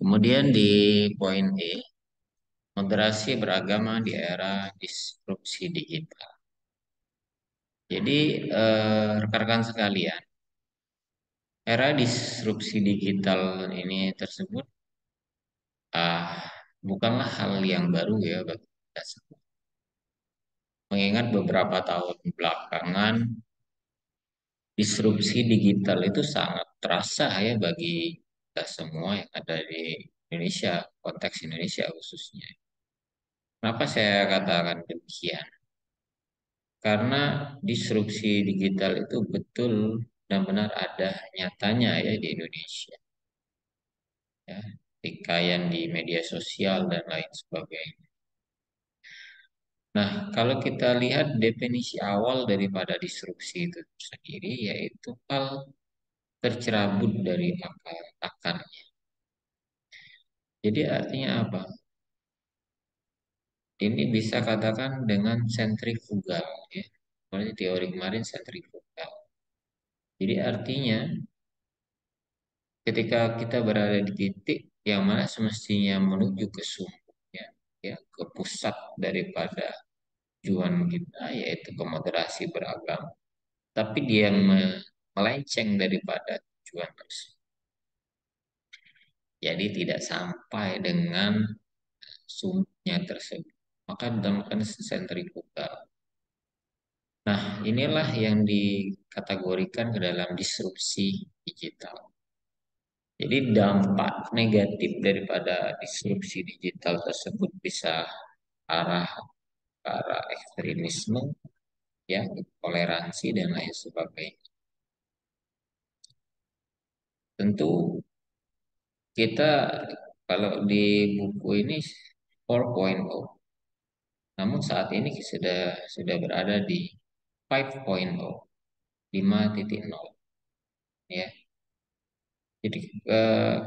Kemudian di poin E, moderasi beragama di era disrupsi digital. Jadi, rekan-rekan sekalian, era disrupsi digital ini tersebut ah bukanlah hal yang baru ya bagi kita semua. Mengingat beberapa tahun belakangan, disrupsi digital itu sangat terasa ya bagi kita semua yang ada di Indonesia, konteks Indonesia khususnya. Kenapa saya katakan demikian? Karena disrupsi digital itu betul benar-benar ada nyatanya ya di Indonesia. Ya, pertikaian di media sosial dan lain sebagainya. Nah, kalau kita lihat definisi awal daripada disrupsi itu sendiri, yaitu hal tercerabut dari akarnya. Jadi artinya apa? Ini bisa katakan dengan sentrifugal, ya. Seperti teori kemarin sentrifugal. Jadi artinya ketika kita berada di titik yang mana semestinya menuju ke sumbernya, ya, ke pusat daripada tujuan kita, yaitu ke moderasi beragama, tapi dia melenceng daripada tujuan tersebut. Jadi tidak sampai dengan sumbernya tersebut. Maka dinamakan sentrifugal. Nah, inilah yang dikategorikan ke dalam disrupsi digital. Jadi dampak negatif daripada disrupsi digital tersebut bisa arah ke arah ekstremisme, ya, toleransi dan lain sebagainya. Tentu kita kalau di buku ini 4.0, namun saat ini sudah berada di 5.0, 5.0, ya. Jadi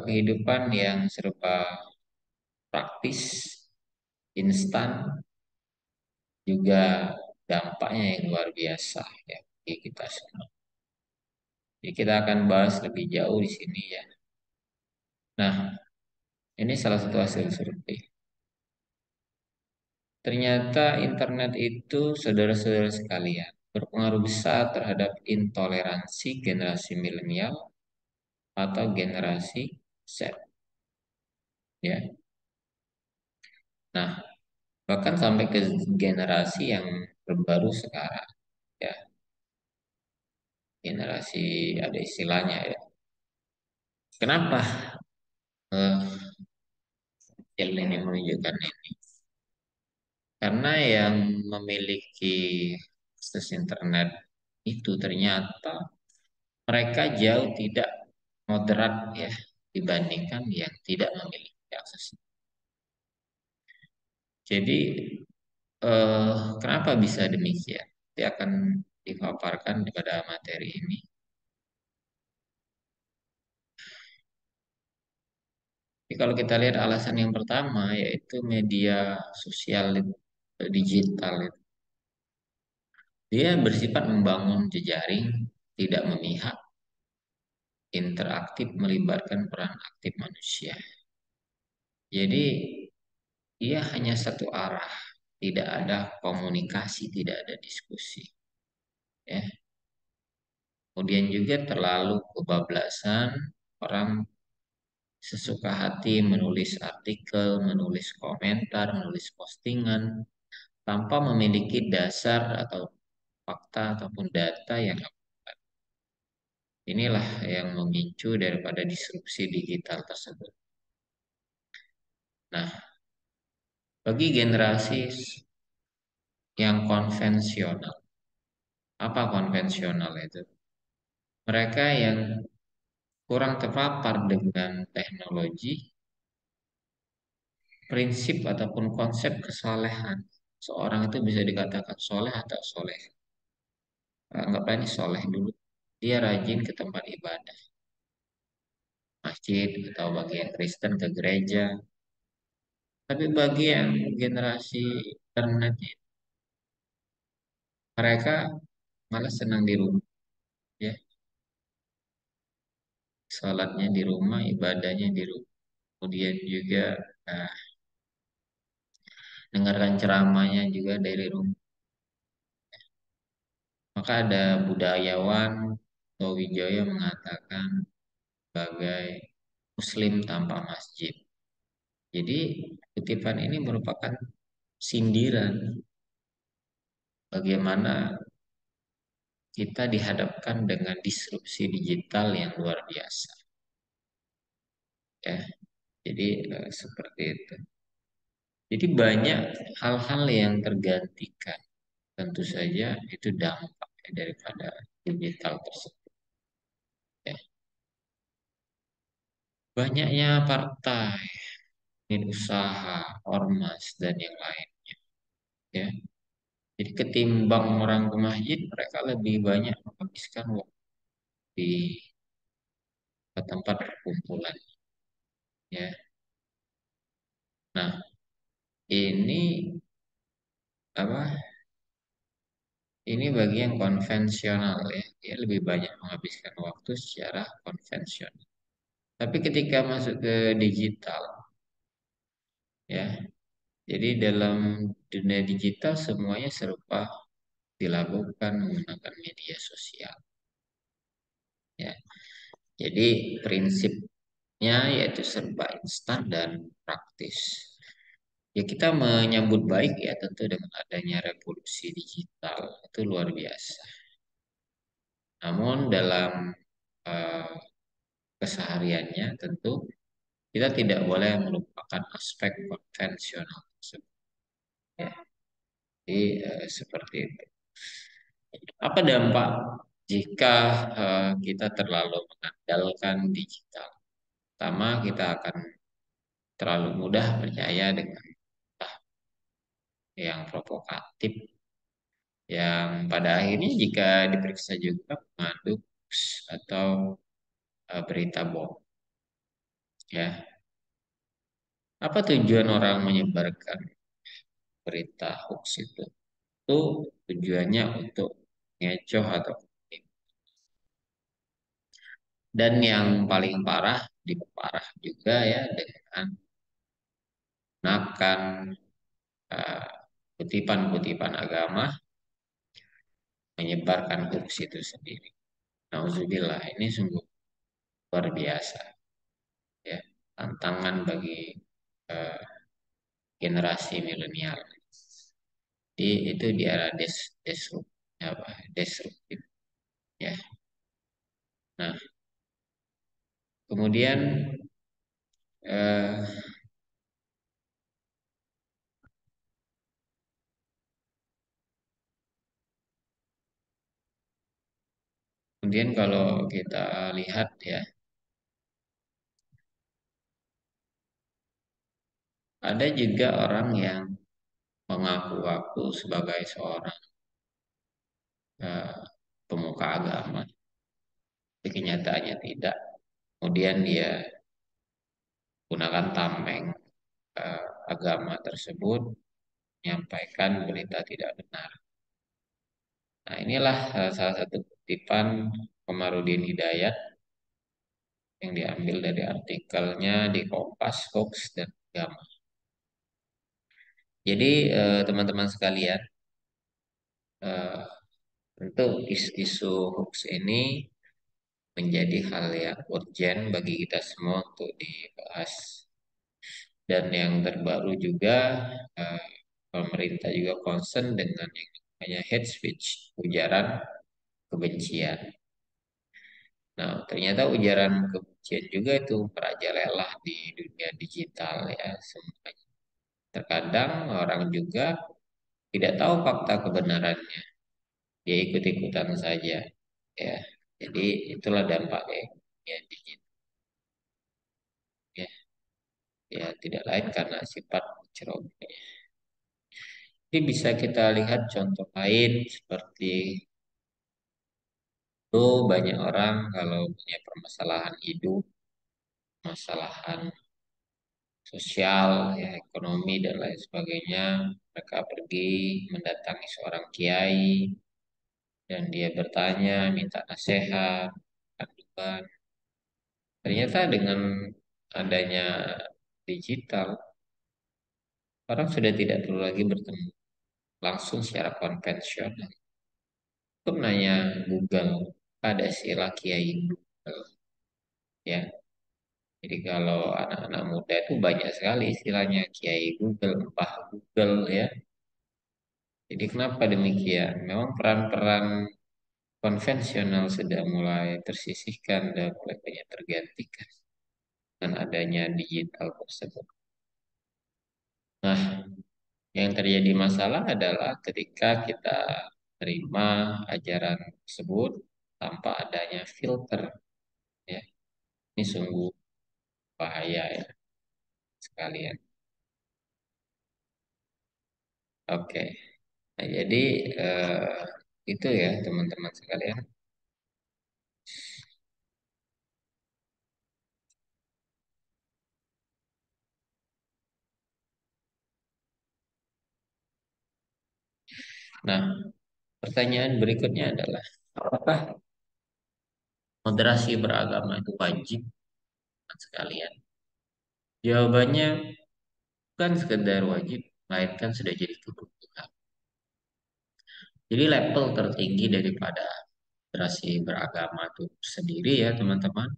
kehidupan yang serba praktis, instan, juga dampaknya yang luar biasa ya bagi kita semua. Jadi kita akan bahas lebih jauh di sini ya. Nah, ini salah satu hasil survei. Ternyata internet itu, saudara-saudara sekalian, berpengaruh besar terhadap intoleransi generasi milenial atau generasi Z. Ya. Nah, bahkan sampai ke generasi yang terbaru sekarang, ya, generasi ada istilahnya ya. Kenapa yang ini menunjukkan ini? Karena yang memiliki akses internet itu ternyata mereka jauh tidak moderat ya dibandingkan yang tidak memiliki akses. Jadi kenapa bisa demikian? Dia akan dipaparkan pada materi ini. Jadi kalau kita lihat alasan yang pertama yaitu media sosial digital itu. Dia bersifat membangun jejaring, tidak memihak, interaktif, melibatkan peran aktif manusia. Jadi dia hanya satu arah, tidak ada komunikasi, tidak ada diskusi. Ya. Kemudian juga terlalu kebablasan, orang sesuka hati menulis artikel, menulis komentar, menulis postingan, tanpa memiliki dasar atau fakta ataupun data yang akurat. Inilah yang memicu daripada disrupsi digital tersebut. Nah, bagi generasi yang konvensional, apa konvensional itu? Mereka yang kurang terpapar dengan teknologi, prinsip ataupun konsep kesalehan. Seorang itu bisa dikatakan soleh atau soleh. Anggaplah ini soleh dulu. Dia rajin ke tempat ibadah, masjid, atau bagi yang Kristen ke gereja. Tapi bagi yang generasi internet, mereka malah senang di rumah. Ya, salatnya di rumah, ibadahnya di rumah. kemudian juga eh, dengarkan ceramahnya juga dari rumah. Maka ada budayawan Wijaya mengatakan sebagai Muslim tanpa masjid. Jadi kutipan ini merupakan sindiran bagaimana kita dihadapkan dengan disrupsi digital yang luar biasa. Ya, jadi seperti itu. Jadi banyak hal-hal yang tergantikan. Tentu saja itu dampak daripada digital tersebut. Ya. Banyaknya partai, unit usaha, ormas, dan yang lain. Ya. Jadi ketimbang orang ke masjid, mereka lebih banyak menghabiskan waktu di tempat perkumpulan. Ya. Nah, ini apa? Ini bagi yang konvensional ya, dia lebih banyak menghabiskan waktu secara konvensional. Tapi ketika masuk ke digital, ya, jadi dalam dunia digital semuanya serupa dilakukan menggunakan media sosial. Ya, jadi prinsipnya yaitu serba instan dan praktis. Ya kita menyambut baik ya tentu dengan adanya revolusi digital itu luar biasa. Namun dalam eh, kesehariannya tentu kita tidak boleh melupakan aspek konvensional tersebut. Ya, jadi seperti itu. Apa dampak jika kita terlalu mengandalkan digital? Pertama, kita akan terlalu mudah percaya dengan yang provokatif, yang pada akhirnya jika diperiksa juga mengandung hoax atau berita bohong. Ya, apa tujuan orang menyebarkan berita hoax itu? Itu tujuannya untuk ngecoh atau dan yang paling parah diperparah juga ya dengan menggunakan eh, kutipan-kutipan agama menyebarkan hoax itu sendiri. Nauzubillah, ini sungguh luar biasa ya, tantangan bagi eh, generasi milenial. Itu di era disruptif ya. Nah, kemudian eh, kemudian kalau kita lihat ya, ada juga orang yang mengaku-ngaku sebagai seorang eh, pemuka agama, tapi kenyataannya tidak. Kemudian dia gunakan tameng agama tersebut menyampaikan berita tidak benar. Nah, inilah salah satu kutipan Komarudin Hidayat yang diambil dari artikelnya di Kompas, Fox, dan Agama. Jadi teman-teman sekalian, eh, tentu isu-isu hoax ini menjadi hal yang urgent bagi kita semua untuk dibahas. Dan yang terbaru juga, eh, pemerintah juga concern dengan yang namanya hate speech, ujaran kebencian. Nah, ternyata ujaran kebencian juga itu merajalela di dunia digital ya semuanya. Terkadang orang juga tidak tahu fakta kebenarannya, dia ikut-ikutan saja ya. Jadi itulah dampaknya ya digital ya, ya tidak lain karena sifat ceroboh. Ini bisa kita lihat contoh lain seperti itu banyak orang kalau punya permasalahan hidup, permasalahan sosial, ya, ekonomi dan lain sebagainya, mereka pergi mendatangi seorang kiai dan dia bertanya, minta nasihat, panduan. Ternyata dengan adanya digital, orang sudah tidak perlu lagi bertemu langsung secara konvensional. Untuk nanya Google, ada istilah Kiai Google, ya. Jadi kalau anak-anak muda itu banyak sekali istilahnya Kiai Google, Mbah Google, ya. Jadi kenapa demikian? Memang peran-peran konvensional sudah mulai tersisihkan dan mulai banyak tergantikan dengan adanya digital tersebut. Nah, yang terjadi masalah adalah ketika kita terima ajaran tersebut tanpa adanya filter, ya. Ini sungguh bahaya ya sekalian. Oke. Nah, jadi itu ya teman-teman sekalian. Nah, pertanyaan berikutnya adalah apakah moderasi beragama itu wajib teman sekalian? Jawabannya bukan sekedar wajib, melainkan sudah jadi kebutuhan. Jadi level tertinggi daripada moderasi beragama itu sendiri ya teman-teman,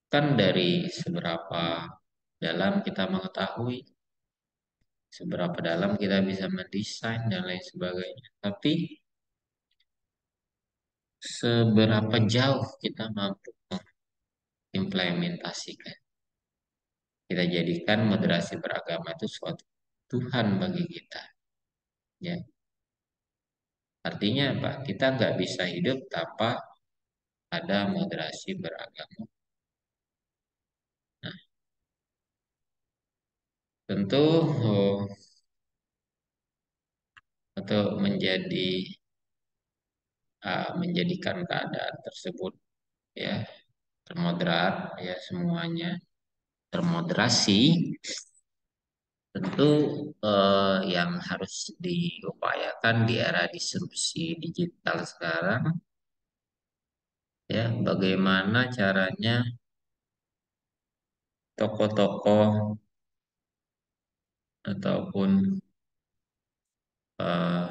kan dari seberapa dalam kita mengetahui, seberapa dalam kita bisa mendesain dan lain sebagainya. Tapi seberapa jauh kita mampu mengimplementasikan. Kita jadikan moderasi beragama itu suatu Tuhan bagi kita. Ya, artinya apa? Kita nggak bisa hidup tanpa ada moderasi beragama. Nah, tentu untuk menjadikan keadaan tersebut ya termoderat ya semuanya termoderasi. Tentu yang harus diupayakan di era disrupsi digital sekarang ya bagaimana caranya tokoh-tokoh ataupun eh,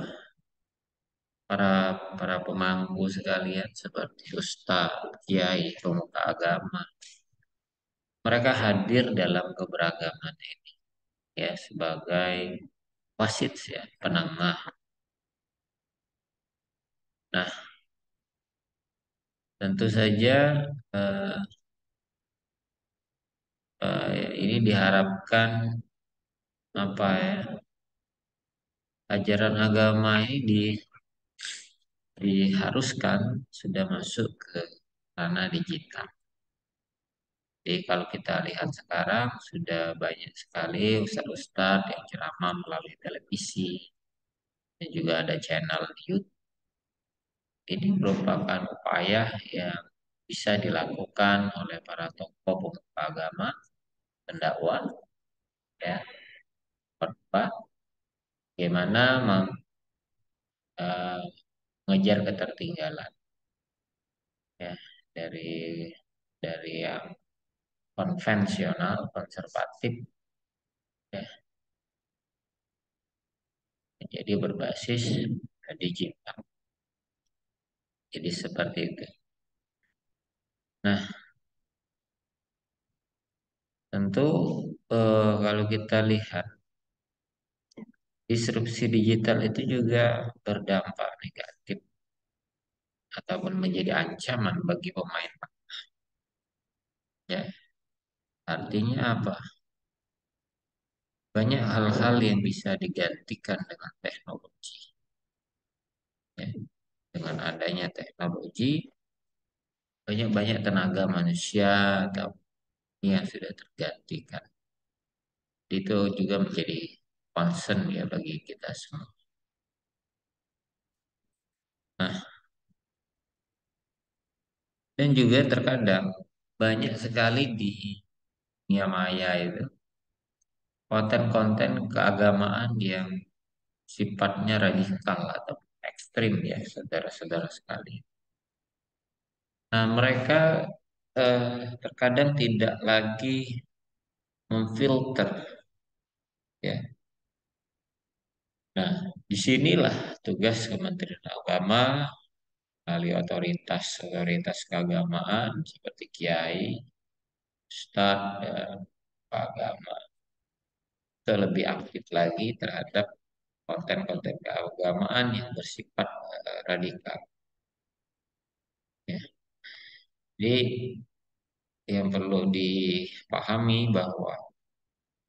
para para pemangku sekalian seperti ustadz, kiai, pemuka agama, mereka hadir dalam keberagaman ini ya sebagai wasit ya penengah. Nah, tentu saja eh, ini diharapkan apa ya ajaran agama ini diharuskan sudah masuk ke ranah digital. Jadi kalau kita lihat sekarang sudah banyak sekali ustadz-ustadz yang ceramah melalui televisi dan juga ada channel di YouTube. Ini merupakan upaya yang bisa dilakukan oleh para tokoh pemuka agama, pendakwah, ya, khotbah, bagaimana eh, mengejar ketertinggalan, ya, dari yang konvensional, konservatif, ya, jadi berbasis digital. Jadi seperti itu. Nah, tentu kalau kita lihat disrupsi digital itu juga berdampak negatif ataupun menjadi ancaman bagi pemain. Ya, artinya apa? Banyak hal-hal yang bisa digantikan dengan teknologi. Ya. Dengan adanya teknologi, banyak-banyak tenaga manusia atau yang sudah tergantikan. Itu juga menjadi concern ya bagi kita semua. Nah, dan juga terkadang banyak sekali di dunia maya itu konten-konten keagamaan yang sifatnya radikal atau ekstrim ya saudara-saudara sekali. Nah, mereka terkadang tidak lagi memfilter, ya. Nah, disinilah tugas Kementerian Agama melalui otoritas-otoritas keagamaan seperti kiai, ustadz, dan agama itu lebih aktif lagi terhadap konten-konten keagamaan yang bersifat radikal. Ya. Jadi yang perlu dipahami bahwa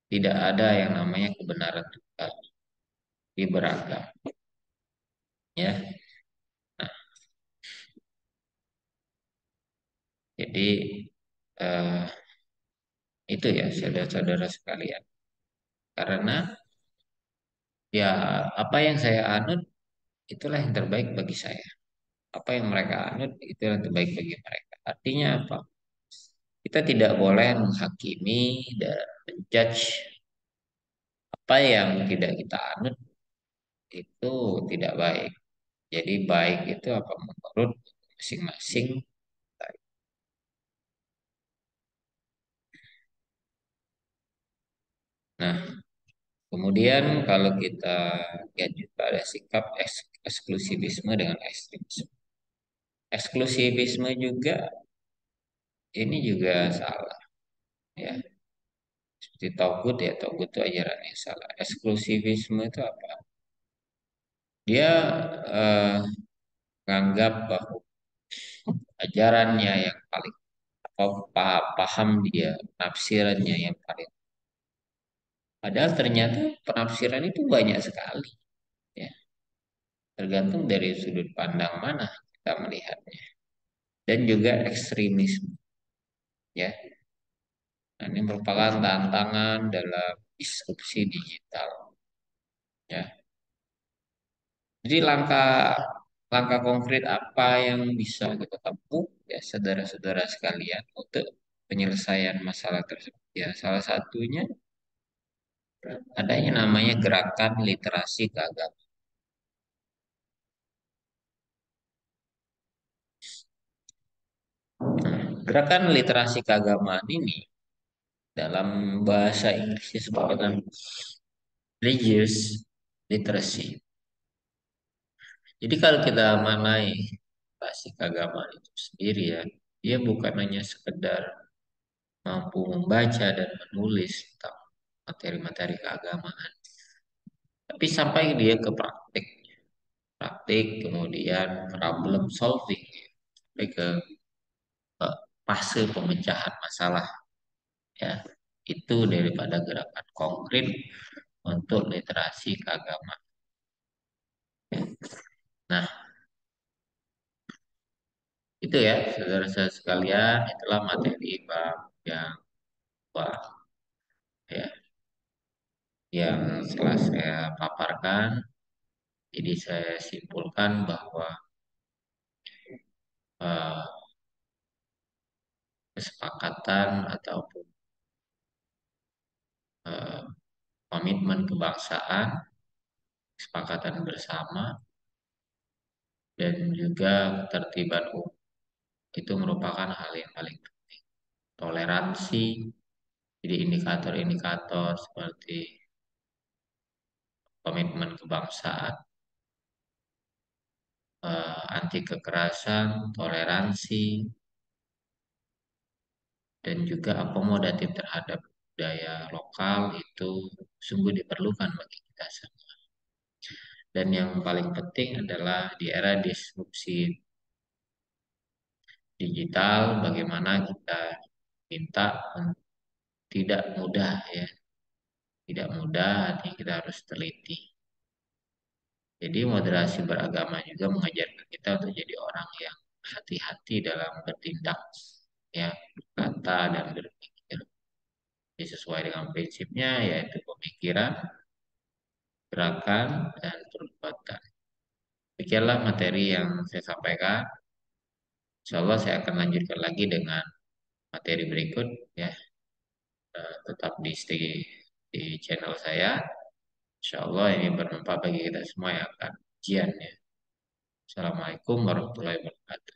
tidak ada yang namanya kebenaran tunggal, di beragam. Ya, jadi eh, itu ya saudara-saudara sekalian. Karena ya apa yang saya anut itulah yang terbaik bagi saya. Apa yang mereka anut itu yang terbaik bagi mereka. Artinya apa? Kita tidak boleh menghakimi dan menjudge apa yang tidak kita anut itu tidak baik. Jadi baik itu apa menurut masing-masing. Nah, kemudian kalau kita lihat juga ada sikap eksklusivisme dengan ekstremisme. Eksklusivisme juga ini juga salah, ya. Seperti togut ya, togut itu ajaran yang salah. Eksklusivisme itu apa? Dia eh, menganggap bahwa ajarannya yang paling atau paham dia, penafsirannya yang paling. Padahal ternyata penafsiran itu banyak sekali, ya. Tergantung dari sudut pandang mana kita melihatnya. Dan juga ekstremisme, ya. Nah, ini merupakan tantangan dalam disrupsi digital, ya. Jadi langkah langkah konkret apa yang bisa kita tempuh ya saudara-saudara sekalian untuk penyelesaian masalah tersebut? Ya, salah satunya adanya namanya gerakan literasi keagamaan. Gerakan literasi keagamaan ini dalam bahasa Inggris disebut dengan religious literacy. Jadi kalau kita manai literasi keagamaan itu sendiri ya, dia bukan hanya sekedar mampu membaca dan menulis tentang materi-materi keagamaan, tapi sampai dia ke praktik, praktik kemudian problem solving, sampai ke fase pemecahan masalah, ya. Itu daripada gerakan konkret untuk literasi keagamaan. Nah, itu ya saudara-saudara sekalian, itulah materi bab yang wah, ya, yang setelah saya paparkan. Jadi saya simpulkan bahwa eh, kesepakatan ataupun eh, komitmen kebangsaan, kesepakatan bersama, dan juga ketertiban umum itu merupakan hal yang paling penting. Toleransi, jadi indikator-indikator seperti komitmen kebangsaan, anti kekerasan, toleransi, dan juga akomodatif terhadap budaya lokal itu sungguh diperlukan bagi kita semua. Dan yang paling penting adalah di era disrupsi digital, bagaimana kita minta tidak mudah ya, tidak mudah, artinya kita harus teliti. Jadi moderasi beragama juga mengajarkan kita untuk jadi orang yang hati-hati dalam bertindak, ya, berkata dan berpikir. Jadi sesuai dengan prinsipnya yaitu pemikiran, gerakan, dan perbuatan. Demikianlah materi yang saya sampaikan. Insya Allah saya akan lanjutkan lagi dengan materi berikut ya. Tetap di channel saya. Insya Allah ini bermanfaat bagi kita semua yang akan ujian ya. Assalamualaikum warahmatullahi wabarakatuh.